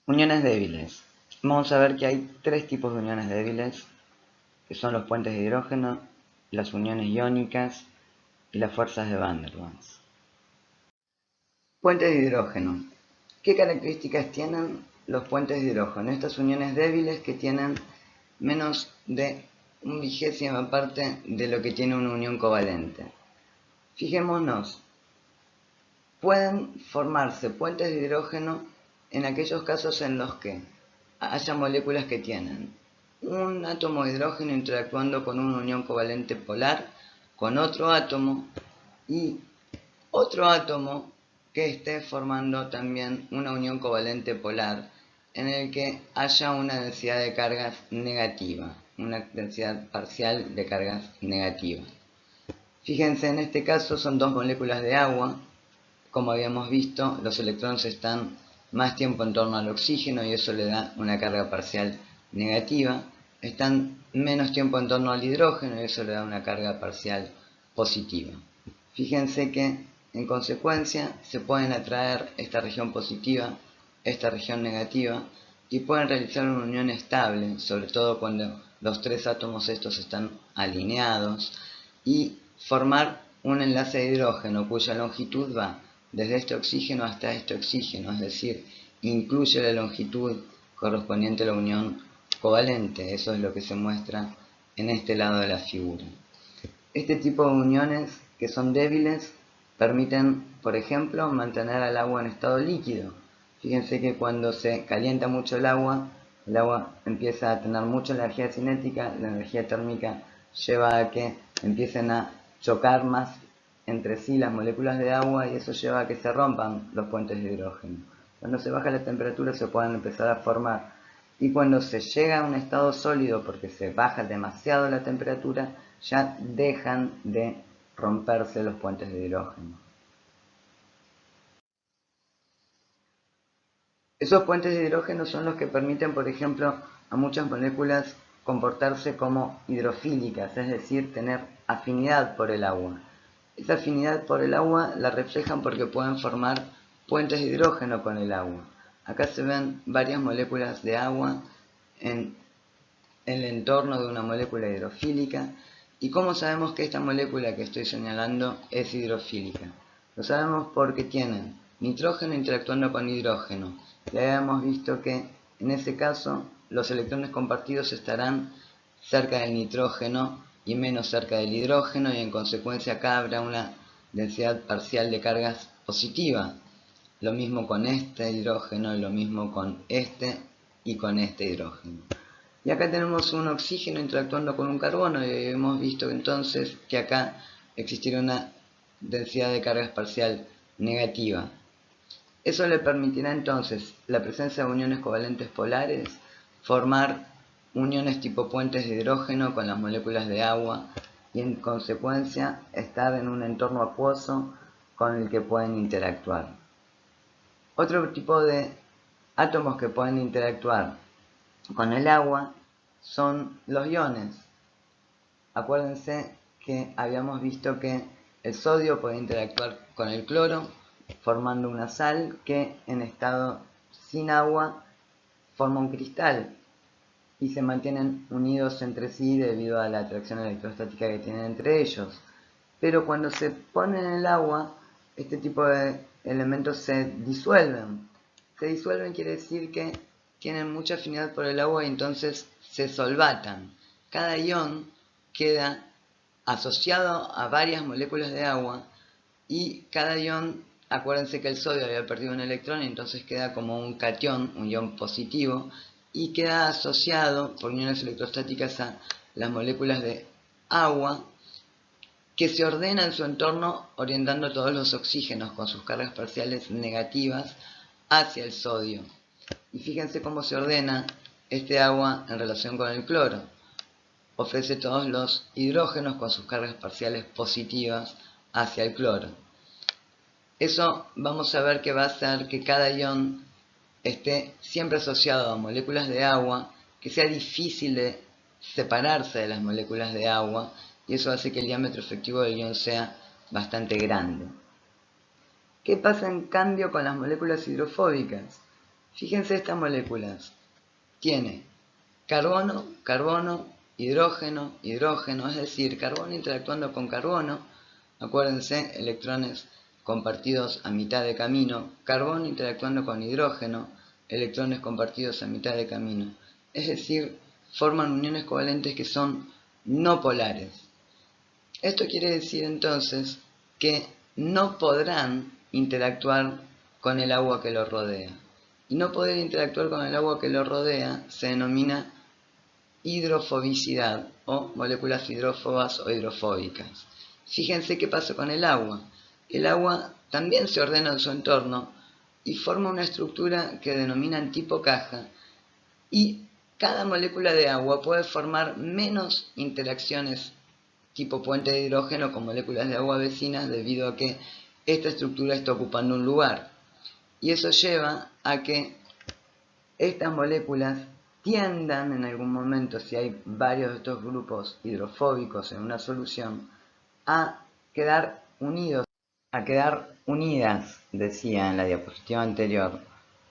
Uniones débiles. Vamos a ver que hay tres tipos de uniones débiles, que son los puentes de hidrógeno, las uniones iónicas y las fuerzas de Van der Waals. Puentes de hidrógeno. ¿Qué características tienen los puentes de hidrógeno? Estas uniones débiles que tienen menos de un vigésima parte de lo que tiene una unión covalente. Fijémonos, pueden formarse puentes de hidrógeno en aquellos casos en los que haya moléculas que tienen un átomo de hidrógeno interactuando con una unión covalente polar con otro átomo y otro átomo que esté formando también una unión covalente polar en el que haya una densidad de cargas negativa, una densidad parcial de cargas negativas. Fíjense, en este caso son dos moléculas de agua. Como habíamos visto, los electrones están más tiempo en torno al oxígeno y eso le da una carga parcial negativa. Están menos tiempo en torno al hidrógeno y eso le da una carga parcial positiva. Fíjense que en consecuencia se pueden atraer esta región positiva, esta región negativa y pueden realizar una unión estable, sobre todo cuando los tres átomos estos están alineados, y formar un enlace de hidrógeno cuya longitud va desde este oxígeno hasta este oxígeno, es decir, incluye la longitud correspondiente a la unión covalente. Eso es lo que se muestra en este lado de la figura. Este tipo de uniones que son débiles permiten, por ejemplo, mantener al agua en estado líquido. Fíjense que cuando se calienta mucho el agua empieza a tener mucha energía cinética, la energía térmica lleva a que empiecen a chocar más entre sí las moléculas de agua y eso lleva a que se rompan los puentes de hidrógeno. Cuando se baja la temperatura se pueden empezar a formar y cuando se llega a un estado sólido porque se baja demasiado la temperatura ya dejan de romperse los puentes de hidrógeno. Esos puentes de hidrógeno son los que permiten, por ejemplo, a muchas moléculas comportarse como hidrofílicas, es decir, tener afinidad por el agua. Esa afinidad por el agua la reflejan porque pueden formar puentes de hidrógeno con el agua. Acá se ven varias moléculas de agua en el entorno de una molécula hidrofílica. ¿Y cómo sabemos que esta molécula que estoy señalando es hidrofílica? Lo sabemos porque tienen nitrógeno interactuando con hidrógeno. Ya habíamos visto que en ese caso los electrones compartidos estarán cerca del nitrógeno y menos cerca del hidrógeno y en consecuencia acá habrá una densidad parcial de cargas positiva. Lo mismo con este hidrógeno, lo mismo con este y con este hidrógeno. Y acá tenemos un oxígeno interactuando con un carbono y hemos visto entonces que acá existirá una densidad de cargas parcial negativa. Eso le permitirá entonces la presencia de uniones covalentes polares, formar uniones tipo puentes de hidrógeno con las moléculas de agua y en consecuencia estar en un entorno acuoso con el que pueden interactuar. Otro tipo de átomos que pueden interactuar con el agua son los iones. Acuérdense que habíamos visto que el sodio puede interactuar con el cloro formando una sal que en estado sin agua forma un cristal y se mantienen unidos entre sí debido a la atracción electrostática que tienen entre ellos. Pero cuando se pone en el agua, este tipo de elementos se disuelven. Se disuelven quiere decir que tienen mucha afinidad por el agua y entonces se solvatan. Cada ion queda asociado a varias moléculas de agua y cada ion, acuérdense que el sodio había perdido un electrón y entonces queda como un catión, un ion positivo, y queda asociado por uniones electrostáticas a las moléculas de agua que se ordena en su entorno orientando todos los oxígenos con sus cargas parciales negativas hacia el sodio. Y fíjense cómo se ordena este agua en relación con el cloro. Ofrece todos los hidrógenos con sus cargas parciales positivas hacia el cloro. Eso vamos a ver que va a hacer que cada ion esté siempre asociado a moléculas de agua, que sea difícil de separarse de las moléculas de agua, y eso hace que el diámetro efectivo del ion sea bastante grande. ¿Qué pasa en cambio con las moléculas hidrofóbicas? Fíjense estas moléculas. Tiene carbono, carbono, hidrógeno, hidrógeno, es decir, carbono interactuando con carbono. Acuérdense, electrones compartidos a mitad de camino. Carbono interactuando con hidrógeno, electrones compartidos a mitad de camino. Es decir, forman uniones covalentes que son no polares. Esto quiere decir entonces que no podrán interactuar con el agua que lo rodea. Y no poder interactuar con el agua que lo rodea se denomina hidrofobicidad o moléculas hidrófobas o hidrofóbicas. Fíjense qué pasa con el agua. El agua también se ordena en su entorno y forma una estructura que denominan tipo caja, y cada molécula de agua puede formar menos interacciones tipo puente de hidrógeno con moléculas de agua vecinas debido a que esta estructura está ocupando un lugar. Y eso lleva a que estas moléculas tiendan en algún momento, si hay varios de estos grupos hidrofóbicos en una solución, a quedar unidos, a quedar unidas, decía en la diapositiva anterior,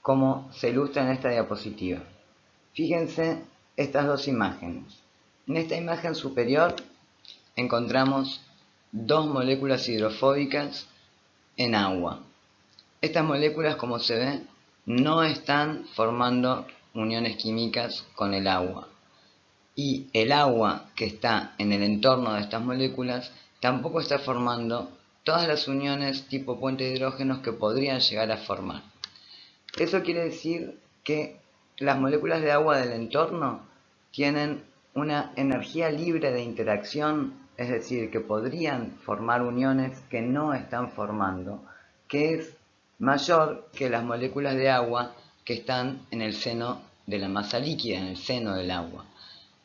como se ilustra en esta diapositiva. Fíjense estas dos imágenes. En esta imagen superior encontramos dos moléculas hidrofóbicas en agua. Estas moléculas, como se ve, no están formando uniones químicas con el agua. Y el agua que está en el entorno de estas moléculas tampoco está formando todas las uniones tipo puente de hidrógenos que podrían llegar a formar. Eso quiere decir que las moléculas de agua del entorno tienen una energía libre de interacción, es decir, que podrían formar uniones que no están formando, que es mayor que las moléculas de agua que están en el seno de la masa líquida, en el seno del agua.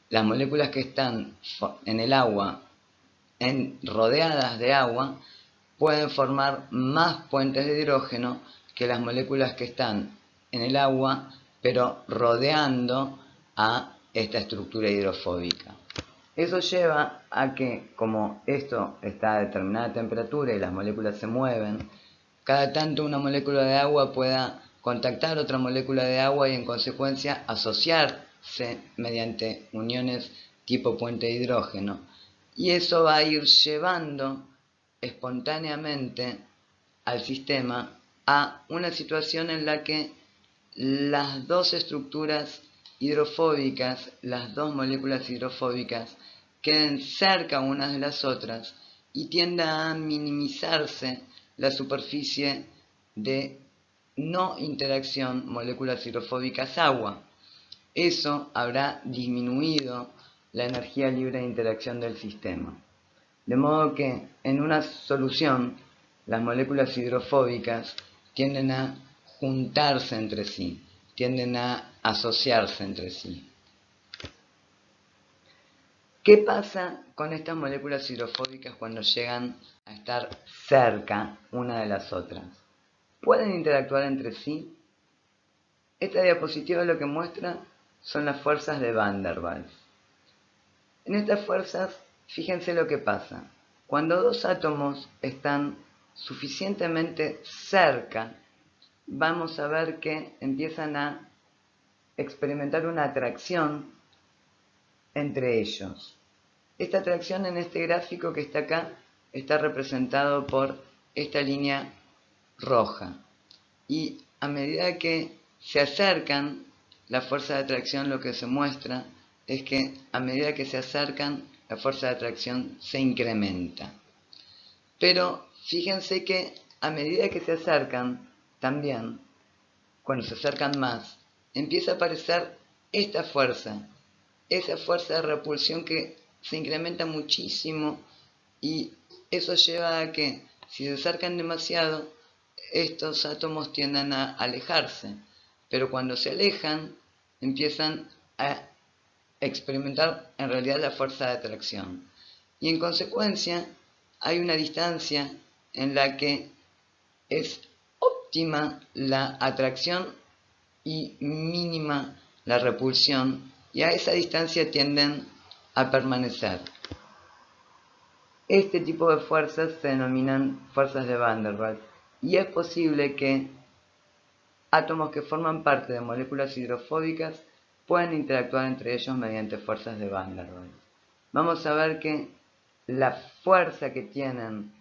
Las moléculas que están en el agua, rodeadas de agua, pueden formar más puentes de hidrógeno que las moléculas que están en el agua, pero rodeando a esta estructura hidrofóbica. Eso lleva a que, como esto está a determinada temperatura y las moléculas se mueven, cada tanto una molécula de agua pueda contactar otra molécula de agua y en consecuencia asociarse mediante uniones tipo puente de hidrógeno. Y eso va a ir llevando espontáneamente al sistema a una situación en la que las dos estructuras hidrofóbicas, las dos moléculas hidrofóbicas, queden cerca unas de las otras y tienda a minimizarse la superficie de no interacción moléculas hidrofóbicas agua. Eso habrá disminuido la energía libre de interacción del sistema. De modo que en una solución las moléculas hidrofóbicas tienden a juntarse entre sí, tienden a asociarse entre sí. ¿Qué pasa con estas moléculas hidrofóbicas cuando llegan a estar cerca una de las otras? ¿Pueden interactuar entre sí? Esta diapositiva lo que muestra son las fuerzas de Van der Waals. En estas fuerzas, fíjense lo que pasa. Cuando dos átomos están suficientemente cerca, vamos a ver que empiezan a experimentar una atracción entre ellos. Esta atracción en este gráfico que está acá está representado por esta línea roja. Y a medida que se acercan, la fuerza de atracción lo que se muestra es que a medida que se acercan, la fuerza de atracción se incrementa. Pero fíjense que a medida que se acercan, también, cuando se acercan más, empieza a aparecer esta fuerza, esa fuerza de repulsión que se incrementa muchísimo, y eso lleva a que si se acercan demasiado, estos átomos tienden a alejarse, pero cuando se alejan empiezan a experimentar en realidad la fuerza de atracción, y en consecuencia hay una distancia en la que es óptima la atracción y mínima la repulsión, y a esa distancia tienden a permanecer. Este tipo de fuerzas se denominan fuerzas de Van der Waals, y es posible que átomos que forman parte de moléculas hidrofóbicas pueden interactuar entre ellos mediante fuerzas de Van der Waals. Vamos a ver que la fuerza que tienen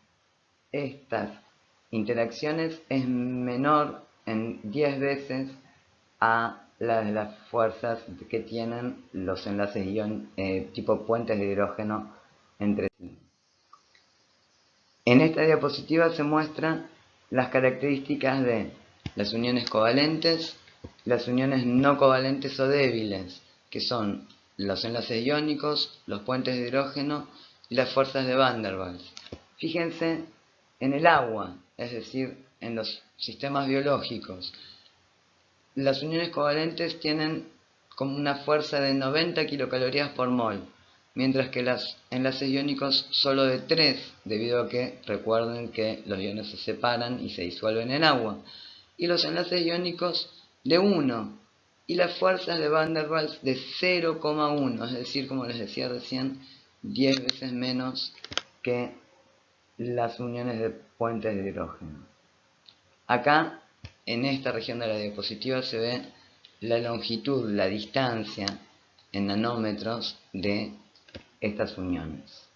estas interacciones es menor en 10 veces a la de las fuerzas que tienen los enlaces tipo puentes de hidrógeno entre sí. En esta diapositiva se muestran las características de las uniones covalentes, las uniones no covalentes o débiles, que son los enlaces iónicos, los puentes de hidrógeno y las fuerzas de Van der Waals. Fíjense en el agua, es decir, en los sistemas biológicos. Las uniones covalentes tienen como una fuerza de 90 kilocalorías por mol, mientras que los enlaces iónicos solo de 3, debido a que recuerden que los iones se separan y se disuelven en agua, y los enlaces iónicos de 1, y las fuerzas de Van der Waals de 0,1, es decir, como les decía recién, 10 veces menos que las uniones de puentes de hidrógeno. Acá, en esta región de la diapositiva, se ve la longitud, la distancia en nanómetros de estas uniones.